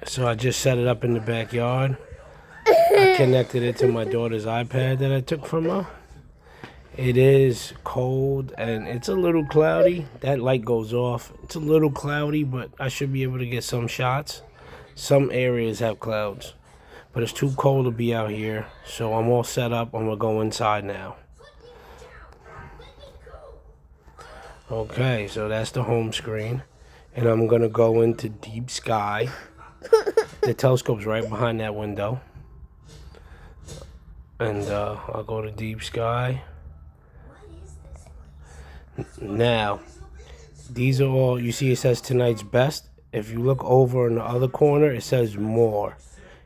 So I just set it up in the backyard. I connected it to my daughter's iPad that I took from her. It is cold and it's a little cloudy. That light goes off. It's a little cloudy, but I should be able to get some shots. Some areas have clouds, but it's too cold to be out here. So I'm all set up. I'm gonna go inside now. Okay, so that's the home screen. And I'm gonna go into deep sky. The telescope's right behind that window. And I'll go to deep sky. Now, these are all, you see it says tonight's best. If you look over in the other corner, it says more.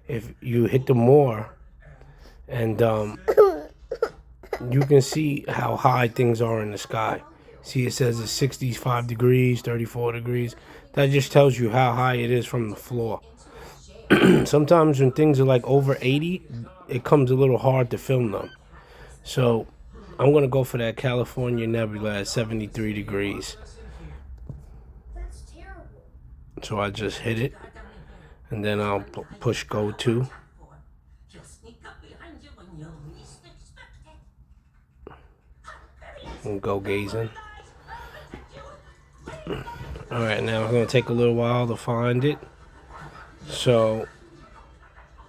If you hit the more, and you can see how high things are in the sky. See, it says it's 65 degrees, 34 degrees. That just tells you how high it is from the floor. Sometimes when things are like over 80, it comes a little hard to film them. So I'm going to go for that California nebula at 73 degrees. So I just hit it, and then I'll push go to. And go gazing. Alright, now it's going to take a little while to find it. So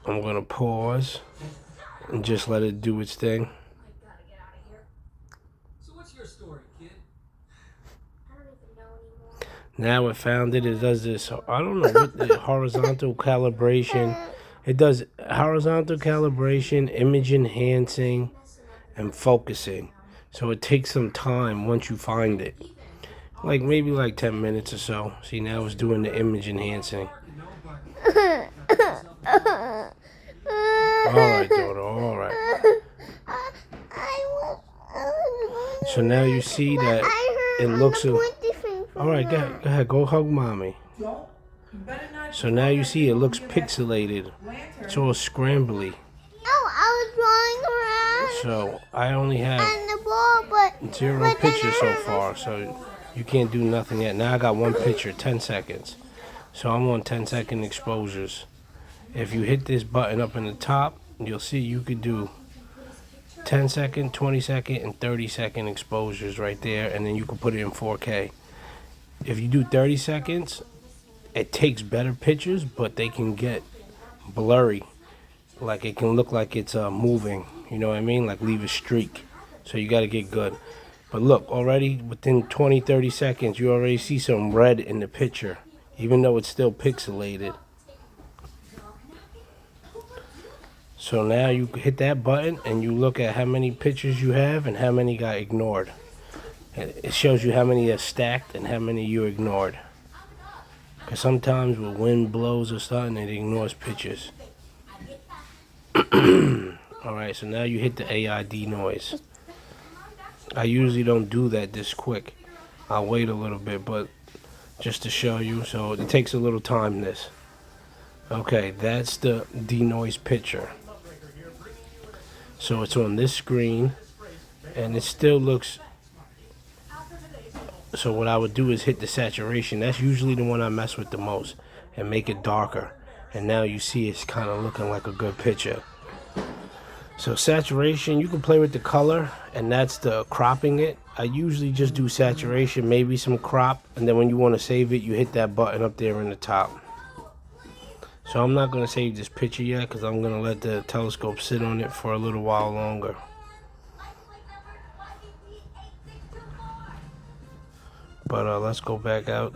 I'm going to pause and just let it do its thing. Now it found it. It does this. I don't know what the horizontal calibration. It does horizontal calibration, image enhancing, and focusing. So it takes some time once you find it. Like maybe like 10 minutes or so. See, now it's doing the image enhancing. Alright, daughter, alright. So now you see that it looks... Alright, go ahead, go hug mommy. So now you see it looks pixelated. It's all scrambly. So I only have 0 pictures so far, so you can't do nothing yet. Now I got 1 picture, 10 seconds. So I'm on 10-second exposures. If you hit this button up in the top, you'll see you could do 10-second, 20-second, and 30-second exposures right there, and then you can put it in 4K. If you do 30 seconds, it takes better pictures, but they can get blurry. Like it can look like it's moving, you know what I mean? Like leave a streak. So you got to get good. But look, already within 20-30 seconds, you already see some red in the picture, even though it's still pixelated. So now you hit that button and you look at how many pictures you have and how many got ignored. It shows you how many are stacked and how many you ignored. Because sometimes when wind blows or something, it ignores pictures. Alright, so now you hit the AID noise. I usually don't do that this quick. I'll wait a little bit, but just to show you. So it takes a little time, this. Okay, that's the denoise picture. So it's on this screen, and it still looks... So what I would do is hit the saturation. That's usually the one I mess with the most, and make it darker. And now you see it's kind of looking like a good picture. So saturation, you can play with the color, and that's the cropping it. I usually just do saturation, maybe some crop, and then when you want to save it, you hit that button up there in the top. So I'm not going to save this picture yet, because I'm going to let the telescope sit on it for a little while longer. But let's go back out.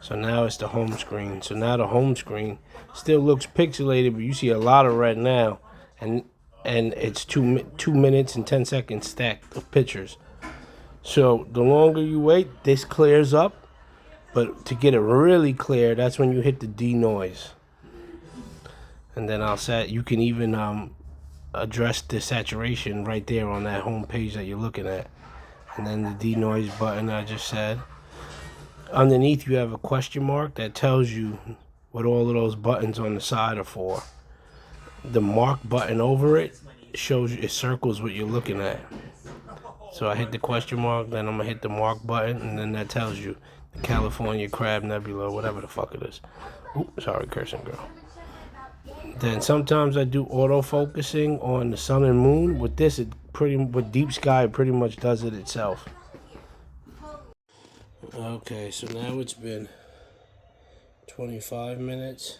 So now it's the home screen. So now the home screen still looks pixelated, but you see a lot of red now. And it's 2 minutes and 10 seconds stacked of pictures. So the longer you wait, this clears up. But to get it really clear, that's when you hit the denoise. And then you can even address the saturation right there on that home page that you're looking at. And then the denoise button I just said. Underneath you have a question mark that tells you what all of those buttons on the side are for. The mark button over it shows you, it circles what you're looking at. So I hit the question mark, then I'm gonna hit the mark button, and then that tells you the California Crab Nebula, whatever the fuck it is. Oops, sorry, cursing girl. Then sometimes I do auto focusing on the sun and moon. With this, with deep sky, it pretty much does it itself. Okay, so now it's been 25 minutes,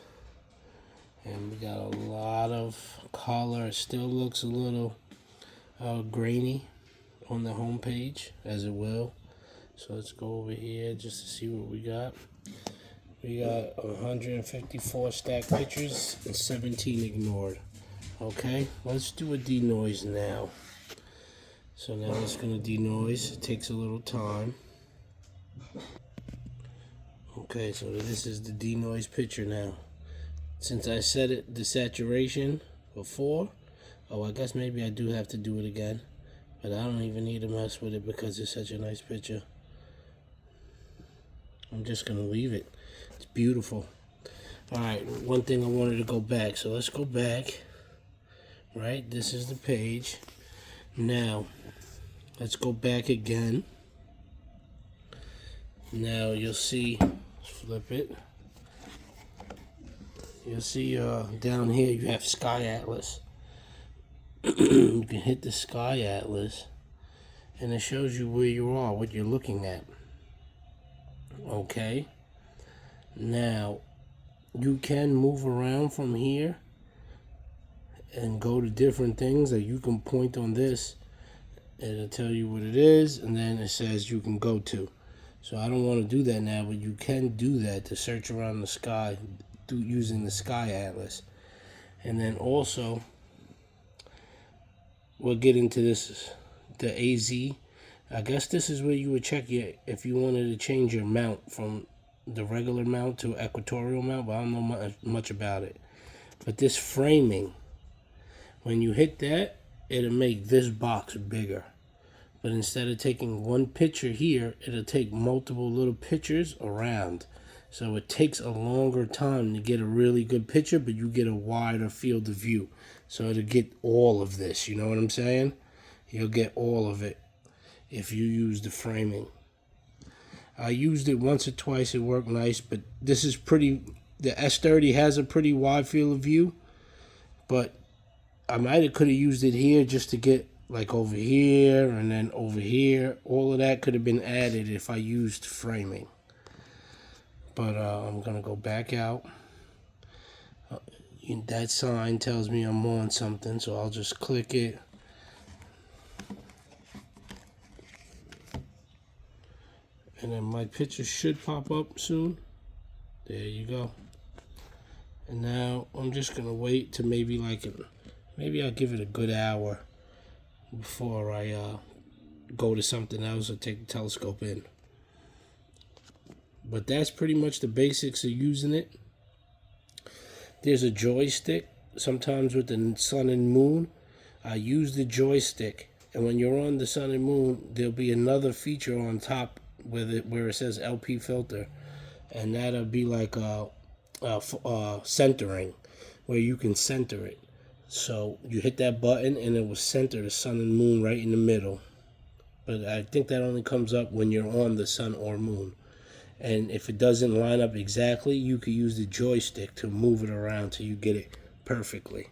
and we got a lot of color. It still looks a little grainy on the home page, as it will. So let's go over here just to see what we got. We got 154 stacked pictures and 17 ignored. Okay, let's do a denoise now. So now it's going to denoise. It takes a little time. Okay, so this is the denoise picture now. Since I set it the saturation before, I guess maybe I do have to do it again. But I don't even need to mess with it because it's such a nice picture. I'm just going to leave it. It's beautiful. Alright, one thing I wanted to go back. So let's go back. Right, this is the page. Now, let's go back again. Now you'll see, flip it. You'll see down here you have Sky Atlas. You can hit the Sky Atlas and it shows you where you are, what you're looking at. Okay. Now, you can move around from here and go to different things. That you can point on this, it'll tell you what it is, and then it says you can go to. So I don't want to do that now, but you can do that to search around the sky using the Sky Atlas. And then also, we'll get into this, the AZ. I guess this is where you would check if you wanted to change your mount from the regular mount to equatorial mount, but I don't know much about it. But this framing, when you hit that, it'll make this box bigger. But instead of taking one picture here, it'll take multiple little pictures around. So it takes a longer time to get a really good picture, but you get a wider field of view. So it'll get all of this, you know what I'm saying? You'll get all of it if you use the framing. I used it once or twice, it worked nice, but this is pretty, the S30 has a pretty wide field of view, but I could have used it here just to get like over here and then over here. All of that could have been added if I used framing. But I'm going to go back out. That sign tells me I'm on something, so I'll just click it. And then my picture should pop up soon. There you go. And now I'm just going to wait to maybe I'll give it a good hour before I go to something else or take the telescope in. But that's pretty much the basics of using it. There's a joystick. Sometimes with the sun and moon, I use the joystick. And when you're on the sun and moon, there'll be another feature on top where it says LP filter. And that'll be like centering, where you can center it. So you hit that button and it will center the sun and moon right in the middle. But I think that only comes up when you're on the sun or moon. And if it doesn't line up exactly, you could use the joystick to move it around till you get it perfectly.